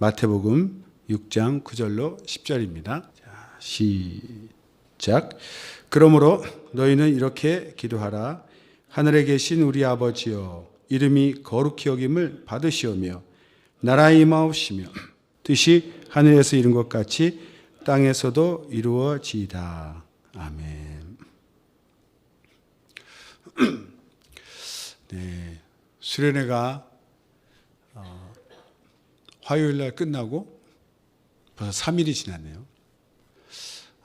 마태복음 6장 9절로 10절입니다. 자, 시작. 그러므로 너희는 이렇게 기도하라. 하늘에 계신 우리 아버지여, 이름이 거룩히 여김을 받으시오며 나라의 임하옵시며 뜻이 하늘에서 이룬 것 같이 땅에서도 이루어지이다. 아멘. 네, 수련회가 화요일 날 끝나고 벌써 3일이 지났네요.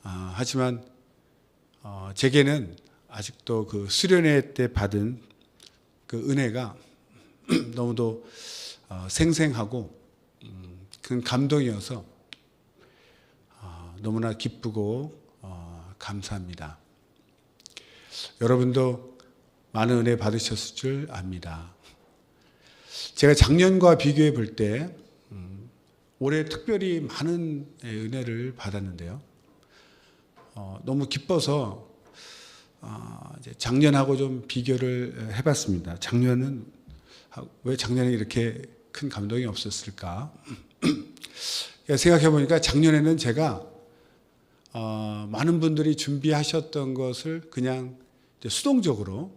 하지만 제게는 아직도 그 수련회 때 받은 그 은혜가 너무도 생생하고 큰 감동이어서 너무나 기쁘고 감사합니다. 여러분도 많은 은혜 받으셨을 줄 압니다. 제가 작년과 비교해 볼 때 올해 특별히 많은 은혜를 받았는데요. 너무 기뻐서 이제 작년하고 좀 비교를 해봤습니다. 작년은 왜 작년에 이렇게 큰 감동이 없었을까? 생각해 보니까 작년에는 제가 많은 분들이 준비하셨던 것을 그냥 수동적으로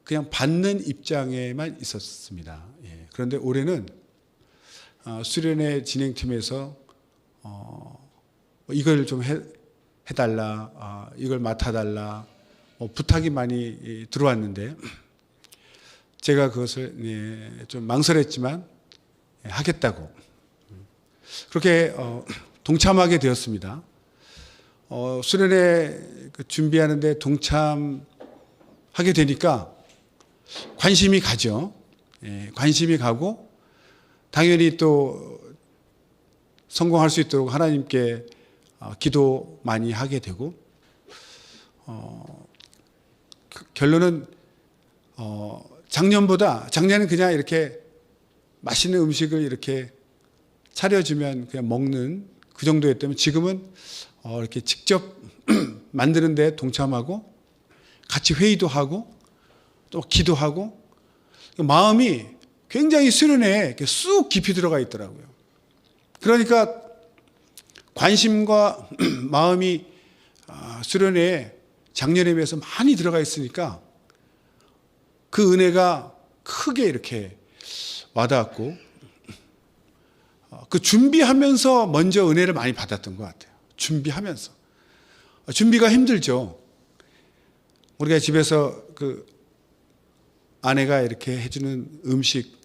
그냥 받는 입장에만 있었습니다. 그런데 올해는 수련회 진행팀에서 이걸 좀 해달라, 이걸 맡아달라 부탁이 많이 들어왔는데 제가 그것을 좀 망설였지만 하겠다고 그렇게 동참하게 되었습니다. 수련회 준비하는데 동참하게 되니까 관심이 가죠. 관심이 가고 당연히 또 성공할 수 있도록 하나님께 기도 많이 하게 되고 결론은 작년에는 그냥 이렇게 맛있는 음식을 이렇게 차려주면 그냥 먹는 그 정도였다면 지금은 이렇게 직접 만드는 데 동참하고 같이 회의도 하고 또 기도하고 마음이 굉장히 수련회에 쑥 깊이 들어가 있더라고요. 그러니까 관심과 마음이 수련회에 작년에 비해서 많이 들어가 있으니까 그 은혜가 크게 이렇게 와닿았고 그 준비하면서 먼저 은혜를 많이 받았던 것 같아요. 준비가 힘들죠. 우리가 집에서 그 아내가 이렇게 해주는 음식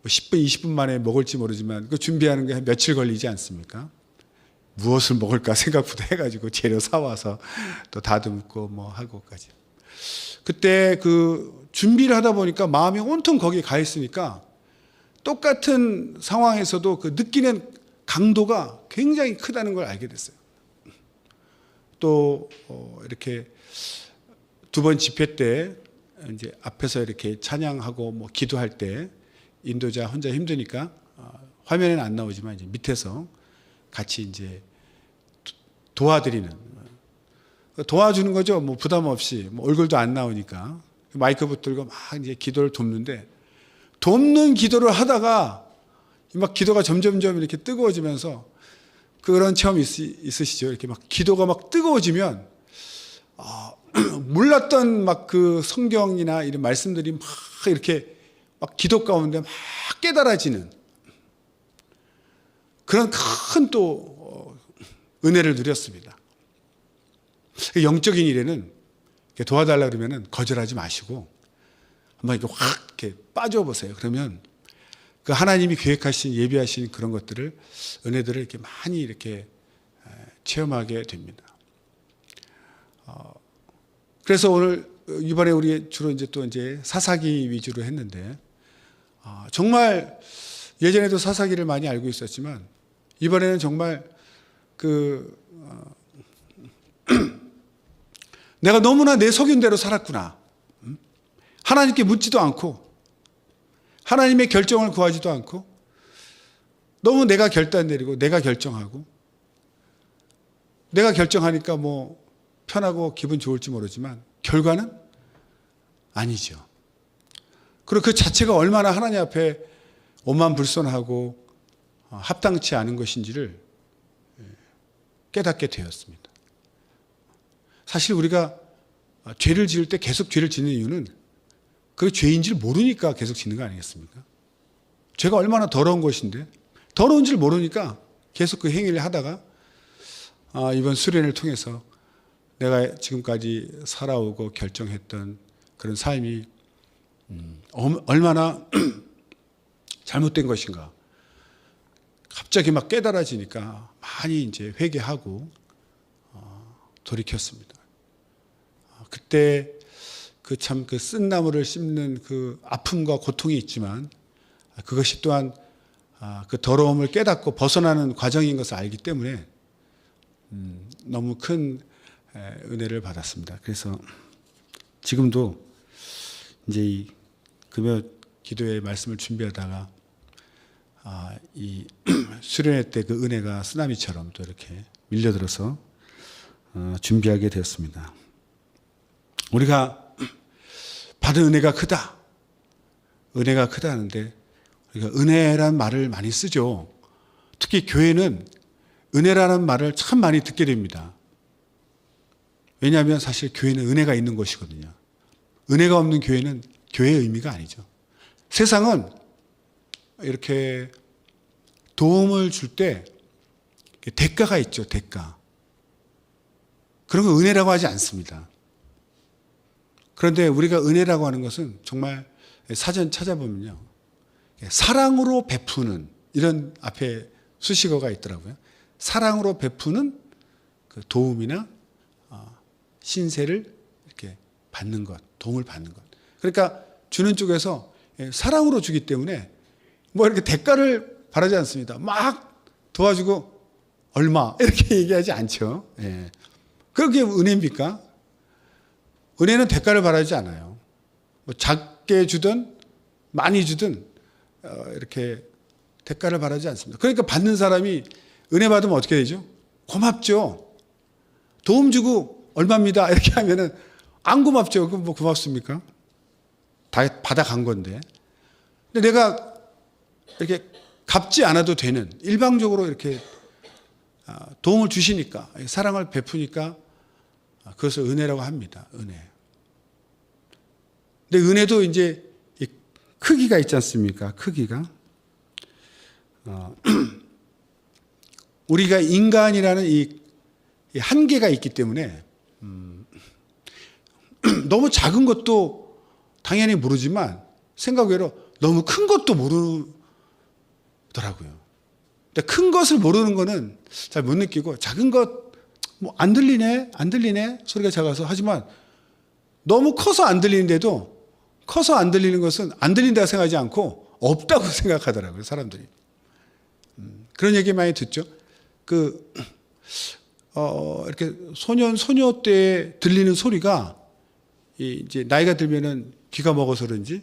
10분, 20분 만에 먹을지 모르지만 그 준비하는 게 며칠 걸리지 않습니까? 무엇을 먹을까 생각부터 해가지고 재료 사와서 또 다듬고 뭐 하고까지. 그때 그 준비를 하다 보니까 마음이 온통 거기에 가 있으니까 똑같은 상황에서도 그 느끼는 강도가 굉장히 크다는 걸 알게 됐어요. 또 이렇게 두 번 집회 때 이제 앞에서 이렇게 찬양하고 뭐 기도할 때 인도자 혼자 힘드니까 화면에는 안 나오지만 이제 밑에서 같이 이제 도와주는 거죠. 뭐 부담 없이 뭐 얼굴도 안 나오니까 마이크 붙들고 막 이제 기도를 돕는 기도를 하다가 막 기도가 점점 이렇게 뜨거워지면서 그런 체험 있으시죠? 이렇게 막 기도가 막 뜨거워지면 몰랐던 막 그 성경이나 이런 말씀들이 막 이렇게 막 기도 가운데 막 깨달아지는 그런 큰 또 은혜를 누렸습니다. 영적인 일에는 도와달라 그러면은 거절하지 마시고 한번 이렇게 확 이렇게 빠져보세요. 그러면 그 하나님이 계획하신 예비하신 그런 것들을 은혜들을 이렇게 많이 이렇게 체험하게 됩니다. 그래서 오늘 이번에 우리 주로 이제 또 이제 사사기 위주로 했는데 정말 예전에도 사사기를 많이 알고 있었지만 이번에는 정말 내가 너무나 내 속인 대로 살았구나. 하나님께 묻지도 않고 하나님의 결정을 구하지도 않고 너무 내가 결단 내리고 내가 결정하고 내가 결정하니까 뭐 편하고 기분 좋을지 모르지만 결과는 아니죠. 그리고 그 자체가 얼마나 하나님 앞에 오만불손하고 합당치 않은 것인지를 깨닫게 되었습니다. 사실 우리가 죄를 지을 때 계속 죄를 짓는 이유는 그게 죄인지를 모르니까 계속 짓는 거 아니겠습니까? 죄가 얼마나 더러운 것인데 더러운 줄 모르니까 계속 그 행위를 하다가 이번 수련을 통해서 내가 지금까지 살아오고 결정했던 그런 삶이 얼마나 잘못된 것인가 갑자기 막 깨달아지니까 많이 이제 회개하고 돌이켰습니다. 그때 그 참 그 쓴나무를 씹는 그 아픔과 고통이 있지만 그것이 또한 그 더러움을 깨닫고 벗어나는 과정인 것을 알기 때문에 너무 큰 은혜를 받았습니다. 그래서 지금도 이제 이 금요 기도의 말씀을 준비하다가 이 수련회 때 그 은혜가 쓰나미처럼 또 이렇게 밀려들어서 준비하게 되었습니다. 우리가 받은 은혜가 크다. 은혜가 크다는데 우리가 은혜란 말을 많이 쓰죠. 특히 교회는 은혜라는 말을 참 많이 듣게 됩니다. 왜냐하면 사실 교회는 은혜가 있는 것이거든요. 은혜가 없는 교회는 교회의 의미가 아니죠. 세상은 이렇게 도움을 줄 때 대가가 있죠. 대가. 그런 거 은혜라고 하지 않습니다. 그런데 우리가 은혜라고 하는 것은 정말 사전 찾아보면요. 사랑으로 베푸는 이런 앞에 수식어가 있더라고요. 사랑으로 베푸는 그 도움이나 신세를 이렇게 받는 것, 도움을 받는 것. 그러니까 주는 쪽에서 사랑으로 주기 때문에 뭐 이렇게 대가를 바라지 않습니다. 막 도와주고 얼마 이렇게 얘기하지 않죠. 예. 그게 은혜입니까? 은혜는 대가를 바라지 않아요. 뭐 작게 주든 많이 주든 이렇게 대가를 바라지 않습니다. 그러니까 받는 사람이 은혜 받으면 어떻게 되죠? 고맙죠. 도움 주고 얼마입니다. 이렇게 하면은 안 고맙죠. 그럼 뭐 고맙습니까? 다 받아간 건데. 근데 내가 이렇게 갚지 않아도 되는 일방적으로 이렇게 도움을 주시니까 사랑을 베푸니까 그것을 은혜라고 합니다. 은혜. 근데 은혜도 이제 크기가 있지 않습니까? 크기가. 우리가 인간이라는 이 한계가 있기 때문에 너무 작은 것도 당연히 모르지만 생각 외로 너무 큰 것도 모르더라고요. 근데 큰 것을 모르는 거는 잘 못 느끼고 작은 것 뭐 안 들리네 소리가 작아서 하지만 너무 커서 안 들리는데도 커서 안 들리는 것은 안 들린다고 생각하지 않고 없다고 생각하더라고요, 사람들이. 그런 얘기 많이 듣죠. 이렇게 소녀 때 들리는 소리가 이제 나이가 들면은 귀가 먹어서 그런지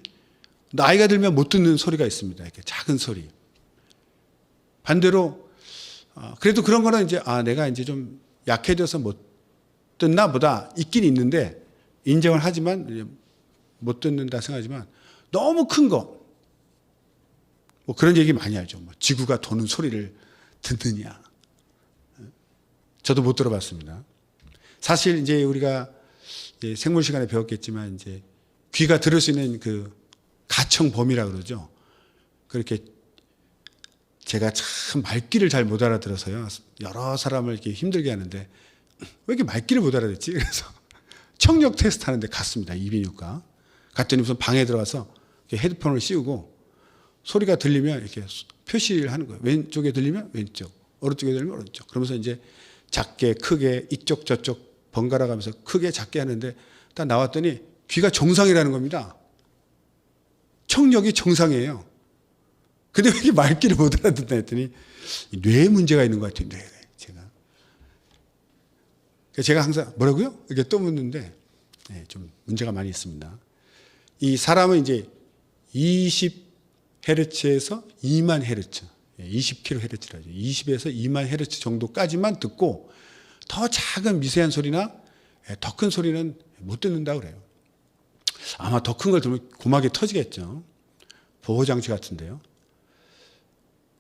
나이가 들면 못 듣는 소리가 있습니다. 이렇게 작은 소리. 반대로 그래도 그런 거는 이제 내가 이제 좀 약해져서 못 듣나 보다 있긴 있는데 인정을 하지만 못 듣는다 생각하지만 너무 큰 거. 뭐 그런 얘기 많이 하죠. 뭐 지구가 도는 소리를 듣느냐. 저도 못 들어봤습니다. 사실 이제 우리가 이제 생물 시간에 배웠겠지만 이제 귀가 들을 수 있는 그 가청 범위라 그러죠. 그렇게 제가 참 말귀를 잘 못 알아들어서요. 여러 사람을 이렇게 힘들게 하는데 왜 이렇게 말귀를 못 알아듣지? 그래서 청력 테스트 하는데 갔습니다. 이비인후과. 갔더니 무슨 방에 들어가서 헤드폰을 씌우고 소리가 들리면 이렇게 표시를 하는 거예요. 왼쪽에 들리면 왼쪽, 오른쪽에 들리면 오른쪽. 그러면서 이제 작게 크게 이쪽 저쪽 번갈아 가면서 크게 작게 하는데 딱 나왔더니 귀가 정상이라는 겁니다. 청력이 정상이에요. 근데 왜 이렇게 말귀를 못 알아듣나 했더니 뇌에 문제가 있는 것 같아요. 뇌에 제가 항상 뭐라고요? 이렇게 또 묻는데 좀 문제가 많이 있습니다. 이 사람은 이제 20Hz에서 2만 Hz, 20kHz라죠. 20에서 2만 Hz 정도까지만 듣고 더 작은 미세한 소리나 더 큰 소리는 못 듣는다고 그래요. 아마 더 큰 걸 들으면 고막이 터지겠죠. 보호장치 같은데요.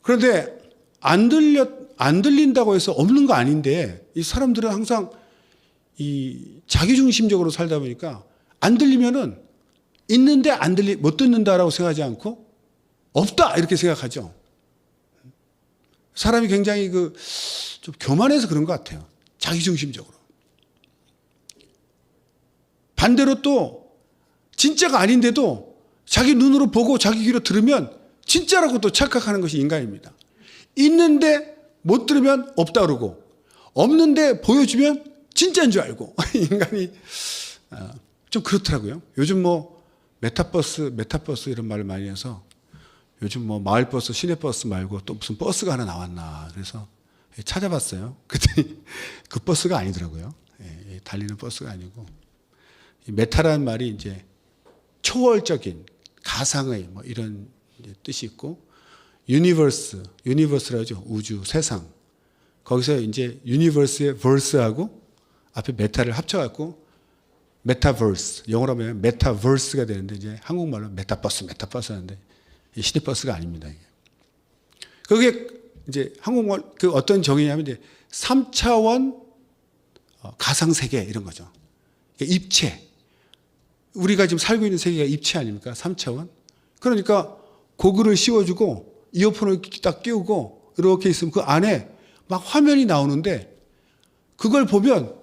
그런데 안 들린다고 해서 없는 거 아닌데, 이 사람들은 항상 이 자기중심적으로 살다 보니까 안 들리면은 있는데 못 듣는다라고 생각하지 않고 없다 이렇게 생각하죠. 사람이 굉장히 좀 교만해서 그런 것 같아요. 자기중심적으로. 반대로 또 진짜가 아닌데도 자기 눈으로 보고 자기 귀로 들으면 진짜라고 또 착각하는 것이 인간입니다. 있는데 못 들으면 없다 그러고 없는데 보여주면 진짜인 줄 알고 인간이 좀 그렇더라고요. 요즘 뭐 메타버스 이런 말을 많이 해서 요즘 뭐 마을버스, 시내버스 말고 또 무슨 버스가 하나 나왔나 그래서 찾아봤어요. 그랬더니 그 버스가 아니더라고요. 달리는 버스가 아니고 메타라는 말이 이제 초월적인 가상의 뭐 이런 뜻이 있고 유니버스라고 하죠. 우주, 세상. 거기서 이제 유니버스의 verse하고 앞에 메타를 합쳐갖고 메타버스, 영어로 하면 메타버스가 되는데 이제 한국말로 메타버스 하는데 시내버스가 아닙니다. 이게. 그게 이제 한국말 그 어떤 정의냐면 이제 3차원 가상세계 이런 거죠. 입체. 우리가 지금 살고 있는 세계가 입체 아닙니까? 3차원. 그러니까 고글을 씌워주고 이어폰을 딱 끼우고 이렇게 있으면 그 안에 막 화면이 나오는데 그걸 보면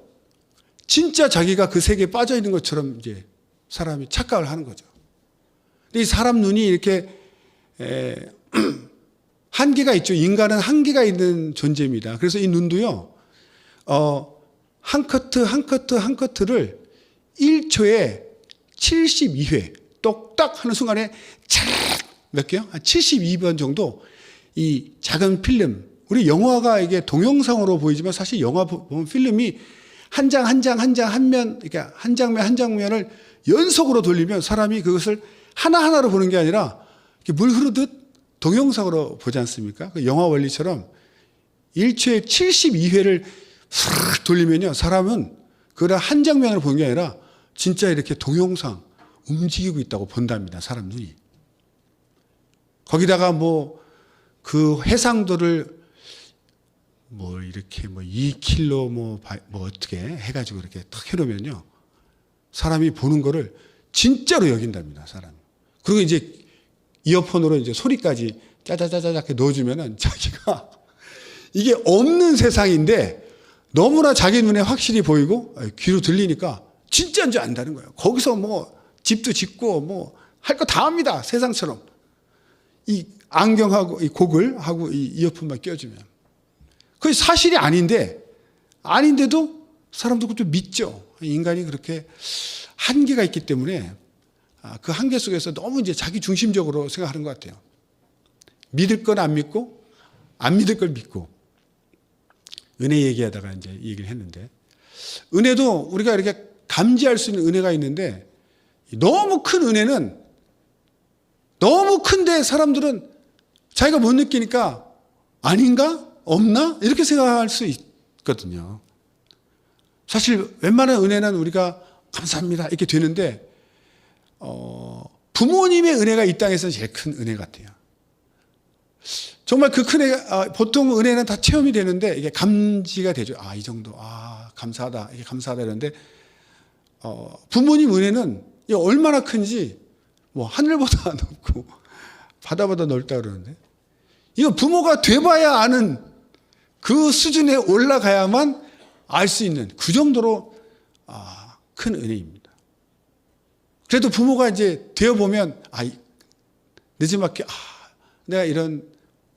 진짜 자기가 그 세계에 빠져 있는 것처럼 이제 사람이 착각을 하는 거죠. 근데 이 사람 눈이 이렇게 한계가 있죠. 인간은 한계가 있는 존재입니다. 그래서 이 눈도요, 한 커트를 1초에 72회 똑딱 하는 순간에 몇 개요? 한 72번 정도 이 작은 필름, 우리 영화가 이게 동영상으로 보이지만 사실 영화 보면 필름이 한 장 한 면, 그러니까 한 장면을 연속으로 돌리면 사람이 그것을 하나하나로 보는 게 아니라 물 흐르듯 동영상으로 보지 않습니까? 그 영화 원리처럼 1초에 72회를 싹 돌리면요, 사람은 그걸 한 장면으로 보는 게 아니라 진짜 이렇게 동영상 움직이고 있다고 본답니다. 사람 눈이. 거기다가 뭐 그 해상도를 뭐 이렇게 뭐 2km 뭐 어떻게 해가지고 이렇게 탁 해놓으면요, 사람이 보는 거를 진짜로 여긴답니다. 사람. 그리고 이제 이어폰으로 이제 소리까지 짜자자자자 넣어주면은 자기가 이게 없는 세상인데 너무나 자기 눈에 확실히 보이고 귀로 들리니까 진짜인 줄 안다는 거예요. 거기서 뭐 집도 짓고 뭐 할 거 다 합니다. 세상처럼. 이 안경하고 이 고글하고 이 이어폰만 껴주면. 그게 사실이 아닌데도 사람도 그것도 믿죠. 인간이 그렇게 한계가 있기 때문에 그 한계 속에서 너무 이제 자기 중심적으로 생각하는 것 같아요. 믿을 건 안 믿고 안 믿을 걸 믿고. 은혜 얘기하다가 이제 이 얘기를 했는데, 은혜도 우리가 이렇게 감지할 수 있는 은혜가 있는데 너무 큰 은혜는 너무 큰데 사람들은 자기가 못 느끼니까 아닌가? 없나? 이렇게 생각할 수 있거든요. 사실 웬만한 은혜는 우리가 감사합니다 이렇게 되는데 부모님의 은혜가 이 땅에서 제일 큰 은혜 같아요. 정말 그 큰 은혜가 보통 은혜는 다 체험이 되는데 이게 감지가 되죠. 이 정도 감사하다 이게 감사하다 이러는데 부모님 은혜는 얼마나 큰지 뭐 하늘보다 높고 바다보다 넓다 그러는데 이거 부모가 돼봐야 아는 그 수준에 올라가야만 알 수 있는 그 정도로 큰 은혜입니다. 그래도 부모가 이제 되어보면 늦지막히 내가 이런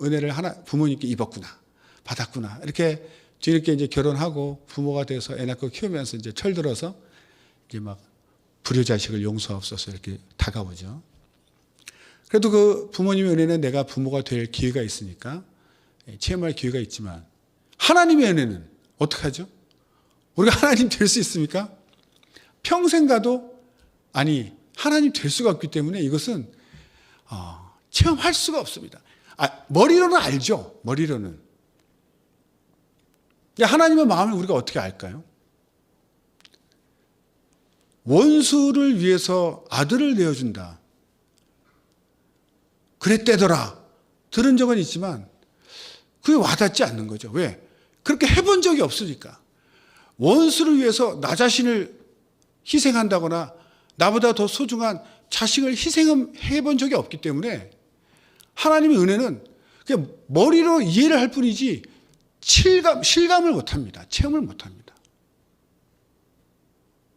은혜를 부모님께 입었구나, 받았구나. 이렇게 뒤늦게 이제 결혼하고 부모가 돼서 애 낳고 키우면서 이제 철들어서 이제 막 불효자식을 용서하옵소서 이렇게 다가오죠. 그래도 그 부모님의 은혜는 내가 부모가 될 기회가 있으니까 체험할 기회가 있지만 하나님의 은혜는 어떻게 하죠? 우리가 하나님 될 수 있습니까? 평생 가도 하나님 될 수가 없기 때문에 이것은 체험할 수가 없습니다. 머리로는 알죠. 머리로는. 하나님의 마음을 우리가 어떻게 알까요? 원수를 위해서 아들을 내어준다. 그랬대더라. 들은 적은 있지만 그게 와닿지 않는 거죠. 왜? 그렇게 해본 적이 없으니까. 원수를 위해서 나 자신을 희생한다거나 나보다 더 소중한 자식을 희생해 본 적이 없기 때문에 하나님의 은혜는 그냥 머리로 이해를 할 뿐이지 실감을 못합니다. 체험을 못합니다.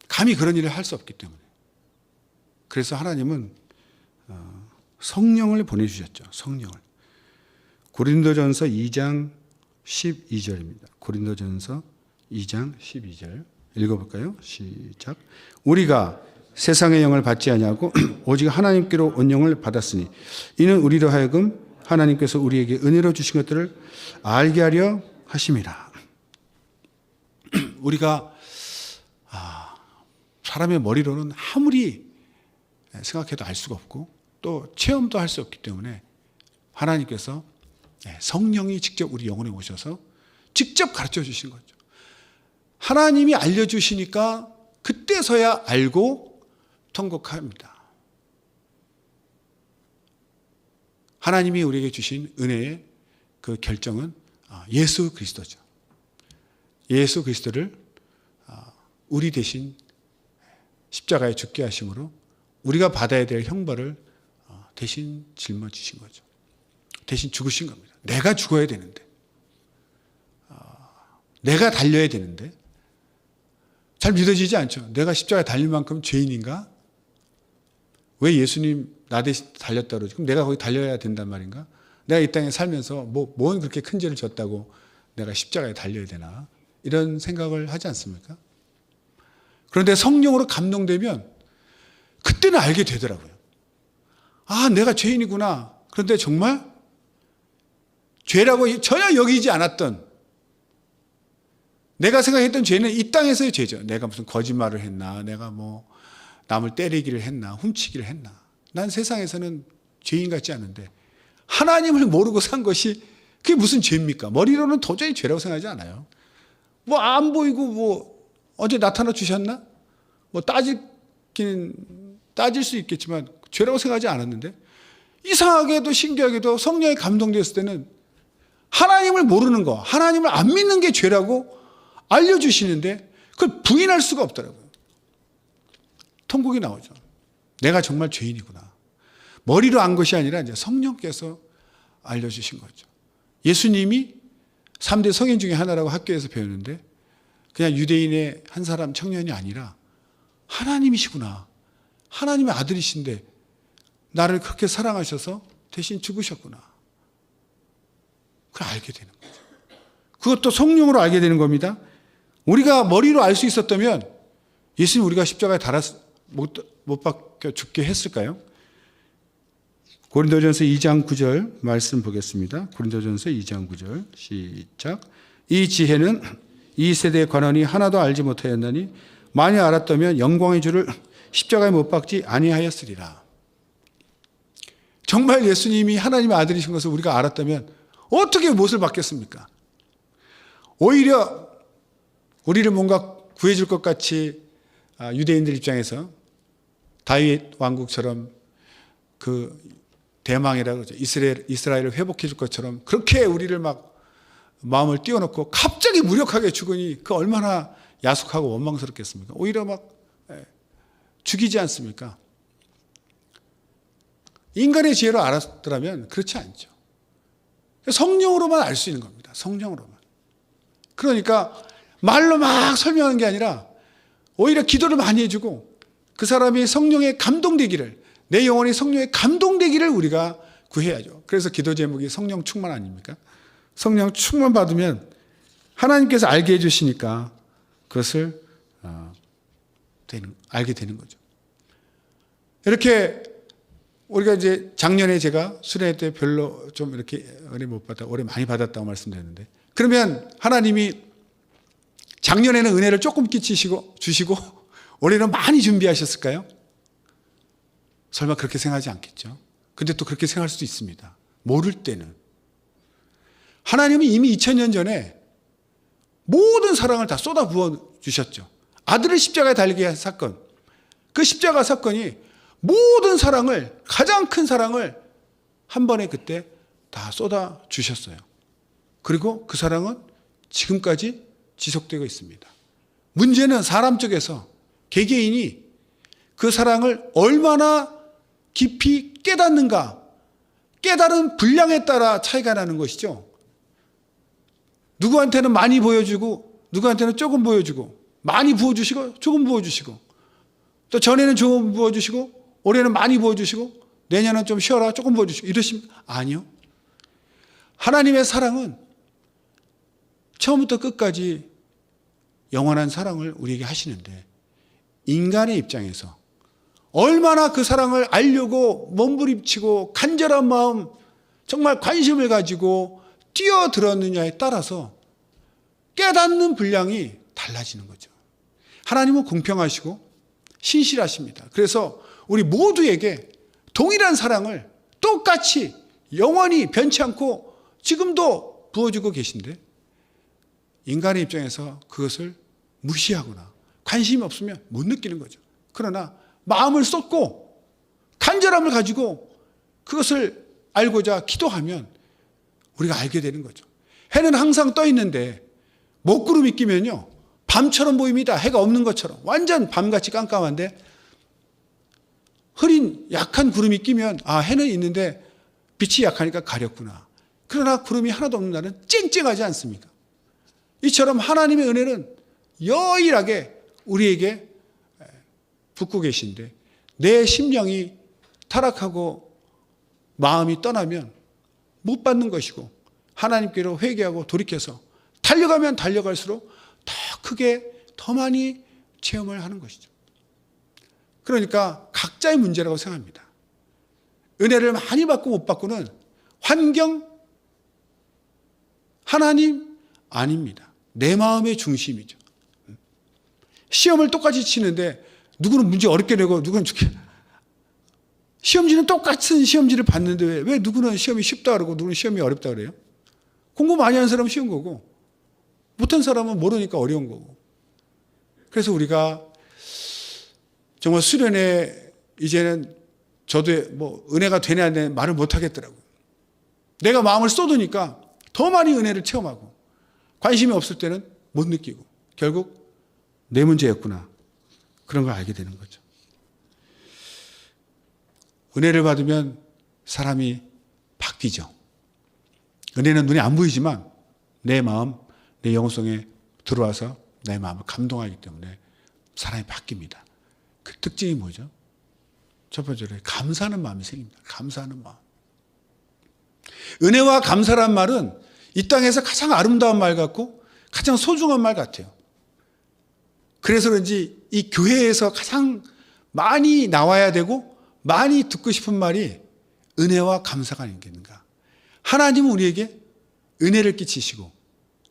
감히 그런 일을 할 수 없기 때문에. 그래서 하나님은 성령을 보내주셨죠. 성령을. 고린도전서 2장 12절입니다. 고린도전서 2장 12절 읽어볼까요? 시작. 우리가 세상의 영을 받지 아니하고 오직 하나님께로 온 영을 받았으니 이는 우리로 하여금 하나님께서 우리에게 은혜로 주신 것들을 알게 하려 하심이라. 우리가 사람의 머리로는 아무리 생각해도 알 수가 없고 또 체험도 할 수 없기 때문에 하나님께서 성령이 직접 우리 영혼에 오셔서 직접 가르쳐 주신 거죠. 하나님이 알려주시니까 그때서야 알고 통곡합니다. 하나님이 우리에게 주신 은혜의 그 결정은 예수 그리스도죠. 예수 그리스도를 우리 대신 십자가에 죽게 하심으로 우리가 받아야 될 형벌을 대신 짊어지신 거죠. 대신 죽으신 겁니다. 내가 죽어야 되는데, 내가 달려야 되는데 잘 믿어지지 않죠. 내가 십자가에 달릴 만큼 죄인인가? 왜 예수님 나 대신 달렸다 그러지? 그럼 내가 거기 달려야 된단 말인가? 내가 이 땅에 살면서 뭔 그렇게 큰 죄를 졌다고 내가 십자가에 달려야 되나? 이런 생각을 하지 않습니까? 그런데 성령으로 감동되면 그때는 알게 되더라고요. 내가 죄인이구나. 그런데 정말 죄라고 전혀 여기지 않았던, 내가 생각했던 죄는 이 땅에서의 죄죠. 내가 무슨 거짓말을 했나, 내가 뭐 남을 때리기를 했나, 훔치기를 했나. 난 세상에서는 죄인 같지 않은데 하나님을 모르고 산 것이 그게 무슨 죄입니까? 머리로는 도저히 죄라고 생각하지 않아요. 뭐 안 보이고 언제 나타나 주셨나? 따질 수 있겠지만 죄라고 생각하지 않았는데, 이상하게도 신기하게도 성령에 감동되었을 때는 하나님을 모르는 거, 하나님을 안 믿는 게 죄라고 알려주시는데 그걸 부인할 수가 없더라고요. 통곡이 나오죠. 내가 정말 죄인이구나. 머리로 안 것이 아니라 이제 성령께서 알려주신 거죠. 예수님이 3대 성인 중에 하나라고 학교에서 배우는데 그냥 유대인의 한 사람 청년이 아니라 하나님이시구나. 하나님의 아들이신데 나를 그렇게 사랑하셔서 대신 죽으셨구나. 그걸 알게 되는 거죠. 그것도 성령으로 알게 되는 겁니다. 우리가 머리로 알 수 있었다면 예수님 우리가 십자가에 달아서 못 박혀 죽게 했을까요? 고린도전서 2장 9절 말씀 보겠습니다. 고린도전서 2장 9절 시작. 이 지혜는 이 세대의 관원이 하나도 알지 못하였나니 만일 알았다면 영광의 주를 십자가에 못 박지 아니하였으리라. 정말 예수님이 하나님의 아들이신 것을 우리가 알았다면 어떻게 못을 받겠습니까? 오히려 우리를 뭔가 구해줄 것 같이 유대인들 입장에서 다윗 왕국처럼 그 대망이라고 그러죠. 이스라엘을 회복해 줄 것처럼 그렇게 우리를 막 마음을 띄워놓고 갑자기 무력하게 죽으니 그 얼마나 야속하고 원망스럽겠습니까? 오히려 막 죽이지 않습니까? 인간의 지혜로 알았더라면 그렇지 않죠. 성령으로만 알 수 있는 겁니다. 성령으로만. 그러니까 말로 막 설명하는 게 아니라 오히려 기도를 많이 해주고 그 사람이 성령에 감동되기를, 내 영혼이 성령에 감동되기를 우리가 구해야죠. 그래서 기도 제목이 성령 충만 아닙니까? 성령 충만 받으면 하나님께서 알게 해주시니까 그것을 알게 되는 거죠. 이렇게 우리가 이제 작년에 제가 수련회 때 별로 좀 이렇게 은혜 못 받아, 올해 많이 받았다고 말씀드렸는데, 그러면 하나님이 작년에는 은혜를 조금 주시고 올해는 많이 준비하셨을까요? 설마 그렇게 생각하지 않겠죠. 근데 또 그렇게 생각할 수도 있습니다. 모를 때는. 하나님이 이미 2000년 전에 모든 사랑을 다 쏟아 부어 주셨죠. 아들을 십자가에 달리게 한 사건, 그 십자가 사건이 모든 사랑을, 가장 큰 사랑을 한 번에 그때 다 쏟아 주셨어요. 그리고 그 사랑은 지금까지 지속되고 있습니다. 문제는 사람 쪽에서 개개인이 그 사랑을 얼마나 깊이 깨닫는가, 깨달은 분량에 따라 차이가 나는 것이죠. 누구한테는 많이 보여주고 누구한테는 조금 보여주고, 많이 부어주시고 조금 부어주시고, 또 전에는 조금 부어주시고 올해는 많이 부어주시고 내년은 좀 쉬어라 조금 부어주시고 이러시면 아니요. 하나님의 사랑은 처음부터 끝까지 영원한 사랑을 우리에게 하시는데, 인간의 입장에서 얼마나 그 사랑을 알려고 몸부림치고 간절한 마음, 정말 관심을 가지고 뛰어들었느냐에 따라서 깨닫는 분량이 달라지는 거죠. 하나님은 공평하시고 신실하십니다. 그래서 우리 모두에게 동일한 사랑을 똑같이 영원히 변치 않고 지금도 부어주고 계신데, 인간의 입장에서 그것을 무시하거나 관심이 없으면 못 느끼는 거죠. 그러나 마음을 쏟고 간절함을 가지고 그것을 알고자 기도하면 우리가 알게 되는 거죠. 해는 항상 떠 있는데 먹구름이 끼면요, 밤처럼 보입니다. 해가 없는 것처럼 완전 밤같이 깜깜한데, 흐린 약한 구름이 끼면 해는 있는데 빛이 약하니까 가렸구나. 그러나 구름이 하나도 없는 날은 쨍쨍하지 않습니까? 이처럼 하나님의 은혜는 여일하게 우리에게 붓고 계신데, 내 심령이 타락하고 마음이 떠나면 못 받는 것이고, 하나님께로 회개하고 돌이켜서 달려가면 달려갈수록 더 크게 더 많이 체험을 하는 것이죠. 그러니까 각자의 문제라고 생각합니다. 은혜를 많이 받고 못 받고는 환경, 하나님 아닙니다. 내 마음의 중심이죠. 시험을 똑같이 치는데 누구는 문제 어렵게 내고 누구는 좋게, 시험지는 똑같은 시험지를 봤는데 왜 누구는 시험이 쉽다 그러고 누구는 시험이 어렵다 그래요? 공부 많이 하는 사람은 쉬운 거고 못한 사람은 모르니까 어려운 거고. 그래서 우리가 정말 수련회 이제는 저도 은혜가 되냐 안 되냐 말을 못 하겠더라고요. 내가 마음을 쏟으니까 더 많이 은혜를 체험하고, 관심이 없을 때는 못 느끼고, 결국 내 문제였구나, 그런 걸 알게 되는 거죠. 은혜를 받으면 사람이 바뀌죠. 은혜는 눈에 안 보이지만 내 마음, 내 영성에 들어와서 내 마음을 감동하기 때문에 사람이 바뀝니다. 그 특징이 뭐죠? 첫 번째로 감사하는 마음이 생깁니다. 감사하는 마음. 은혜와 감사란 말은 이 땅에서 가장 아름다운 말 같고 가장 소중한 말 같아요. 그래서 그런지 이 교회에서 가장 많이 나와야 되고 많이 듣고 싶은 말이 은혜와 감사가 아니겠는가. 하나님은 우리에게 은혜를 끼치시고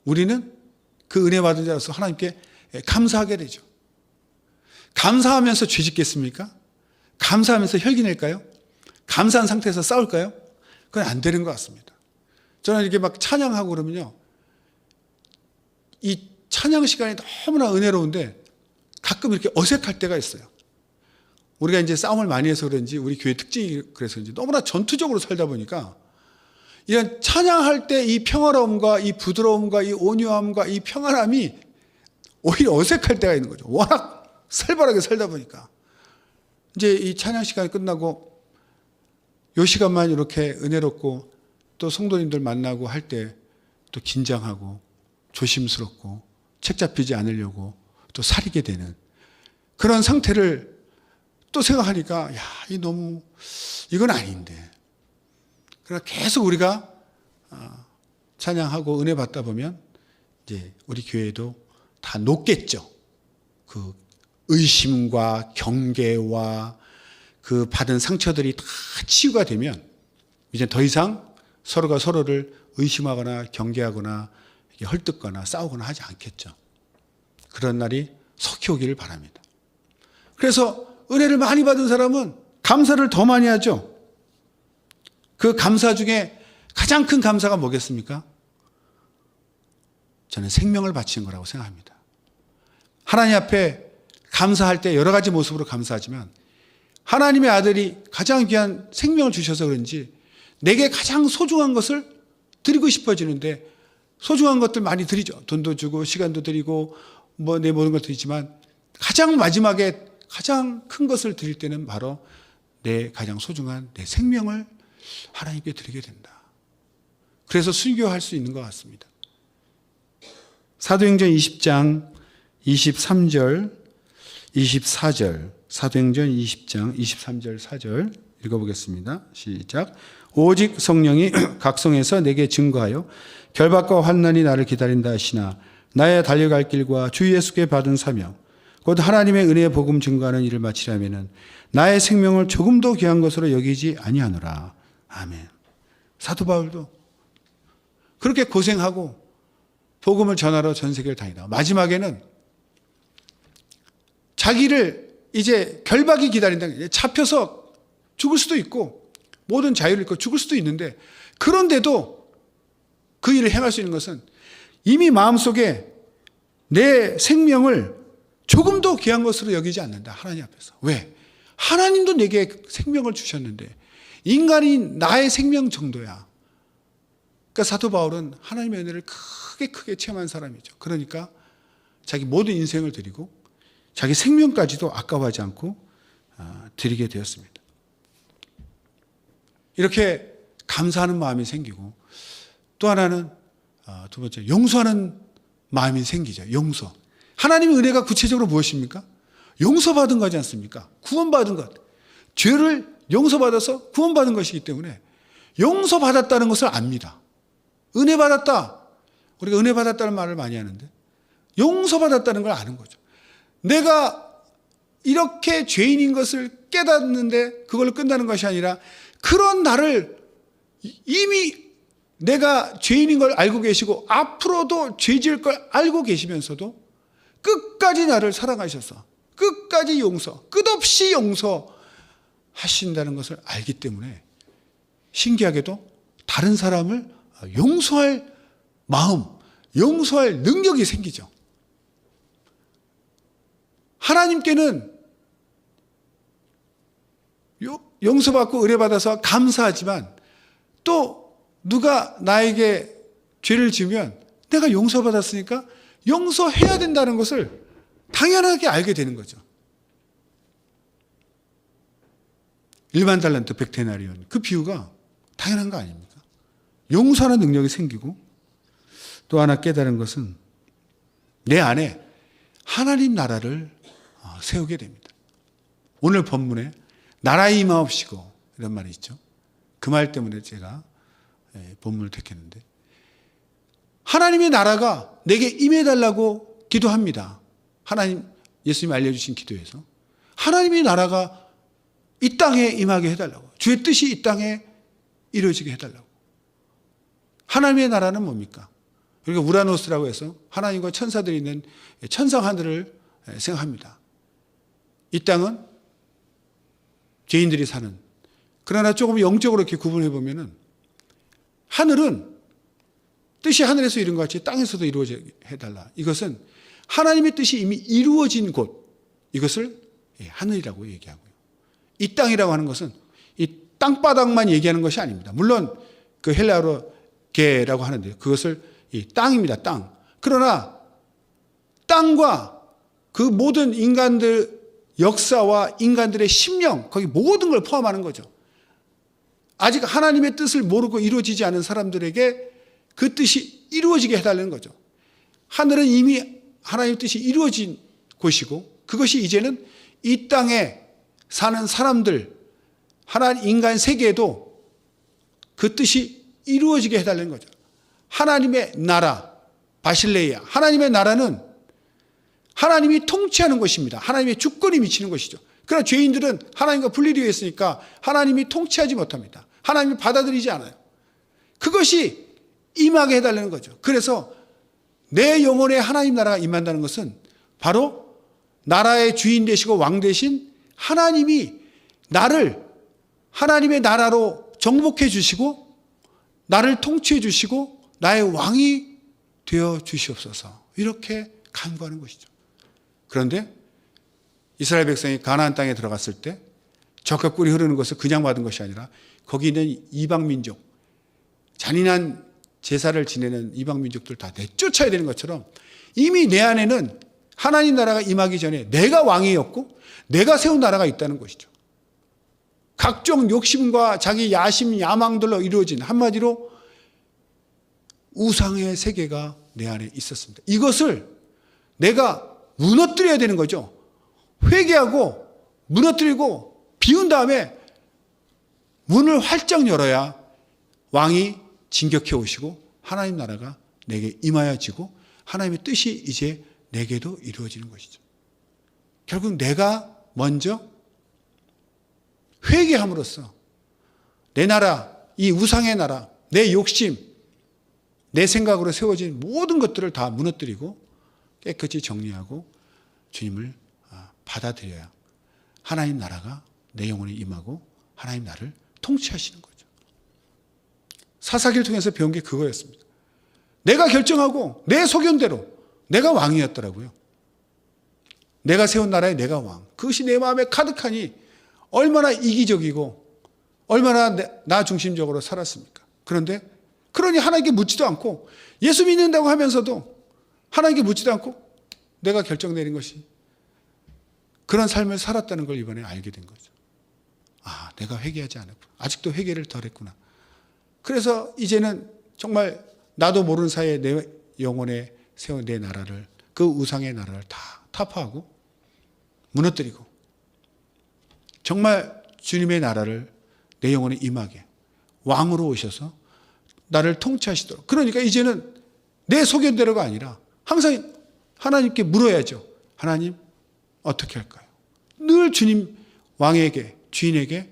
우리는 그 은혜 받은 자로서 하나님께 감사하게 되죠. 감사하면서 죄 짓겠습니까? 감사하면서 혈기 낼까요? 감사한 상태에서 싸울까요? 그건 안 되는 것 같습니다. 저는 이렇게 막 찬양하고 그러면요, 이 찬양 시간이 너무나 은혜로운데 가끔 이렇게 어색할 때가 있어요. 우리가 이제 싸움을 많이 해서 그런지, 우리 교회 특징이 그래서 그런지 너무나 전투적으로 살다 보니까 이런 찬양할 때 이 평화로움과 이 부드러움과 이 온유함과 이 평안함이 오히려 어색할 때가 있는 거죠. 워낙 살벌하게 살다 보니까. 이제 이 찬양 시간이 끝나고 이 시간만 이렇게 은혜롭고 또 성도님들 만나고 할 때 또 긴장하고 조심스럽고 책 잡히지 않으려고 또 사리게 되는 그런 상태를 또 생각하니까, 이건 아닌데. 그러나 계속 우리가 찬양하고 은혜 받다 보면 이제 우리 교회도 다 녹겠죠. 그 의심과 경계와 그 받은 상처들이 다 치유가 되면 이제 더 이상 서로가 서로를 의심하거나 경계하거나 헐뜯거나 싸우거나 하지 않겠죠. 그런 날이 속히 오기를 바랍니다. 그래서 은혜를 많이 받은 사람은 감사를 더 많이 하죠. 그 감사 중에 가장 큰 감사가 뭐겠습니까? 저는 생명을 바치는 거라고 생각합니다. 하나님 앞에 감사할 때 여러 가지 모습으로 감사하지만 하나님의 아들이 가장 귀한 생명을 주셔서 그런지 내게 가장 소중한 것을 드리고 싶어지는데 소중한 것들 많이 드리죠. 돈도 주고 시간도 드리고 뭐 내 모든 걸 드리지만 가장 마지막에 가장 큰 것을 드릴 때는 바로 내 가장 소중한 내 생명을 하나님께 드리게 된다. 그래서 순교할 수 있는 것 같습니다. 사도행전 20장 23절 24절 사도행전 20장 23절 4절 읽어보겠습니다. 시작. 오직 성령이 각성해서 내게 증거하여 결박과 환난이 나를 기다린다 하시나 나의 달려갈 길과 주 예수께 받은 사명 곧 하나님의 은혜의 복음 증거하는 일을 마치려면은 나의 생명을 조금도 귀한 것으로 여기지 아니하노라. 아멘. 사도 바울도 그렇게 고생하고 복음을 전하러 전 세계를 다니다 마지막에는 자기를 이제 결박이 기다린다. 잡혀서 죽을 수도 있고 모든 자유를 잃고 죽을 수도 있는데 그런데도 그 일을 행할 수 있는 것은 이미 마음속에 내 생명을 조금도 귀한 것으로 여기지 않는다. 하나님 앞에서. 왜? 하나님도 내게 생명을 주셨는데 인간이 나의 생명 정도야. 그러니까 사도 바울은 하나님의 은혜를 크게 체험한 사람이죠. 그러니까 자기 모든 인생을 드리고 자기 생명까지도 아까워하지 않고 드리게 되었습니다. 이렇게 감사하는 마음이 생기고 또 하나는 두 번째 용서하는 마음이 생기죠. 용서. 하나님의 은혜가 구체적으로 무엇입니까? 용서받은 거지 않습니까? 구원받은 것. 죄를 용서받아서 구원받은 것이기 때문에 용서받았다는 것을 압니다. 은혜 받았다. 우리가 은혜 받았다는 말을 많이 하는데 용서받았다는 걸 아는 거죠. 내가 이렇게 죄인인 것을 깨닫는데 그걸로 끝나는 것이 아니라 그런 나를 이미 내가 죄인인 걸 알고 계시고 앞으로도 죄 지을 걸 알고 계시면서도 끝까지 나를 사랑하셔서 끝까지 끝없이 용서하신다는 것을 알기 때문에 신기하게도 다른 사람을 용서할 마음, 용서할 능력이 생기죠. 하나님께는 용서받고 의뢰받아서 감사하지만 또 누가 나에게 죄를 지으면 내가 용서받았으니까 용서해야 된다는 것을 당연하게 알게 되는 거죠. 1만 달란트 100데나리온 그 비유가 당연한 거 아닙니까? 용서하는 능력이 생기고 또 하나 깨달은 것은 내 안에 하나님 나라를 세우게 됩니다. 오늘 본문에 나라에 임하옵시고 이런 말이 있죠. 그 말 때문에 제가 본문을 택했는데 하나님의 나라가 내게 임해달라고 기도합니다. 하나님 예수님이 알려주신 기도에서 하나님의 나라가 이 땅에 임하게 해달라고 주의 뜻이 이 땅에 이루어지게 해달라고. 하나님의 나라는 뭡니까? 우리가 우라노스라고 해서 하나님과 천사들이 있는 천상 하늘을 생각합니다. 이 땅은 죄인들이 사는. 그러나 조금 영적으로 이렇게 구분해 보면은 하늘은 뜻이 하늘에서 이룬 것 같이 땅에서도 이루어지게 해달라. 이것은 하나님의 뜻이 이미 이루어진 곳. 이것을 하늘이라고 얘기하고요. 이 땅이라고 하는 것은 이 땅바닥만 얘기하는 것이 아닙니다. 물론 그 헬라어로 게라고 하는데 그것을 이 땅입니다. 땅. 그러나 땅과 그 모든 인간들 역사와 인간들의 심령 거기 모든 걸 포함하는 거죠. 아직 하나님의 뜻을 모르고 이루어지지 않은 사람들에게 그 뜻이 이루어지게 해달라는 거죠. 하늘은 이미 하나님의 뜻이 이루어진 곳이고 그것이 이제는 이 땅에 사는 사람들 하나님 인간 세계에도 그 뜻이 이루어지게 해달라는 거죠. 하나님의 나라 바실레이아 하나님의 나라는 하나님이 통치하는 것입니다. 하나님의 주권이 미치는 것이죠. 그러나 죄인들은 하나님과 분리되어 있으니까 하나님이 통치하지 못합니다. 하나님이 받아들이지 않아요. 그것이 임하게 해달라는 거죠. 그래서 내 영혼에 하나님 나라가 임한다는 것은 바로 나라의 주인 되시고 왕 되신 하나님이 나를 하나님의 나라로 정복해 주시고 나를 통치해 주시고 나의 왕이 되어 주시옵소서. 이렇게 간구하는 것이죠. 그런데 이스라엘 백성이 가나안 땅에 들어갔을 때 젖과 꿀이 흐르는 것을 그냥 받은 것이 아니라 거기 있는 이방 민족, 잔인한 제사를 지내는 이방 민족들 다 내쫓아야 되는 것처럼 이미 내 안에는 하나님 나라가 임하기 전에 내가 왕이었고 내가 세운 나라가 있다는 것이죠. 각종 욕심과 자기 야심, 야망들로 이루어진 한마디로 우상의 세계가 내 안에 있었습니다. 이것을 내가 무너뜨려야 되는 거죠. 회개하고 무너뜨리고 비운 다음에 문을 활짝 열어야 왕이 진격해 오시고 하나님 나라가 내게 임하여지고 하나님의 뜻이 이제 내게도 이루어지는 것이죠. 결국 내가 먼저 회개함으로써 내 나라, 이 우상의 나라, 내 욕심, 내 생각으로 세워진 모든 것들을 다 무너뜨리고 깨끗이 정리하고 주님을 받아들여야 하나님 나라가 내 영혼에 임하고 하나님 나를 통치하시는 거죠. 사사기를 통해서 배운 게 그거였습니다. 내가 결정하고 내 소견대로 내가 왕이었더라고요. 내가 세운 나라에 내가 왕. 그것이 내 마음에 가득하니 얼마나 이기적이고 얼마나 나 중심적으로 살았습니까? 그러니 하나님께 묻지도 않고 예수 믿는다고 하면서도 하나님께 묻지도 않고 내가 결정 내린 것이 그런 삶을 살았다는 걸 이번에 알게 된 거죠. 아, 내가 회개하지 않았구나. 아직도 회개를 덜 했구나. 그래서 이제는 정말 나도 모르는 사이에 내 영혼에 세운 내 나라를, 그 우상의 나라를 다 타파하고 무너뜨리고 정말 주님의 나라를 내 영혼에 임하게 왕으로 오셔서 나를 통치하시도록. 그러니까 이제는 내 소견대로가 아니라 항상 하나님께 물어야죠. 하나님 어떻게 할까요? 늘 주님 왕에게, 주인에게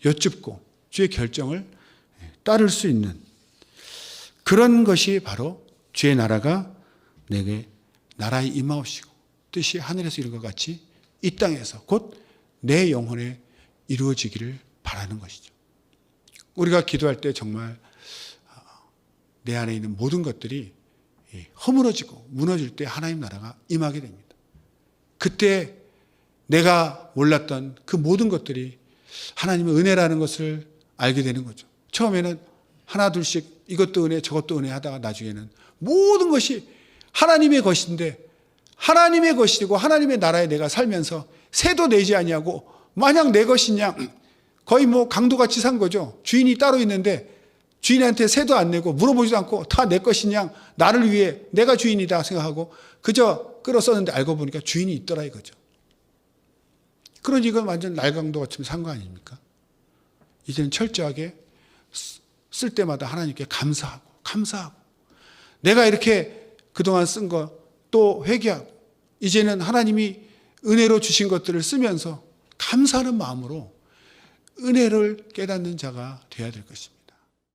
여쭙고 주의 결정을 따를 수 있는 그런 것이 바로 주의 나라가 내게 나라에 임하옵시고 뜻이 하늘에서 이룬 것 같이 이 땅에서 곧 내 영혼에 이루어지기를 바라는 것이죠. 우리가 기도할 때 정말 내 안에 있는 모든 것들이 허물어지고 무너질 때 하나님 나라가 임하게 됩니다. 그때 내가 몰랐던 그 모든 것들이 하나님의 은혜라는 것을 알게 되는 거죠. 처음에는 하나 둘씩 이것도 은혜 저것도 은혜 하다가 나중에는 모든 것이 하나님의 것인데 하나님의 것이고 하나님의 나라에 내가 살면서 세도 내지 아니하고 마냥 내 것이냐 거의 뭐 강도같이 산 거죠. 주인이 따로 있는데 주인한테 세도 안 내고 물어보지도 않고 다 내 것이냐 나를 위해 내가 주인이다 생각하고 그저 끌어썼는데 알고 보니까 주인이 있더라 이거죠. 그러니 이건 완전 날강도같이 산 거 아닙니까? 이제는 철저하게 쓸 때마다 하나님께 감사하고 내가 이렇게 그동안 쓴 거 또 회개하고 이제는 하나님이 은혜로 주신 것들을 쓰면서 감사하는 마음으로 은혜를 깨닫는 자가 되어야 될 것입니다.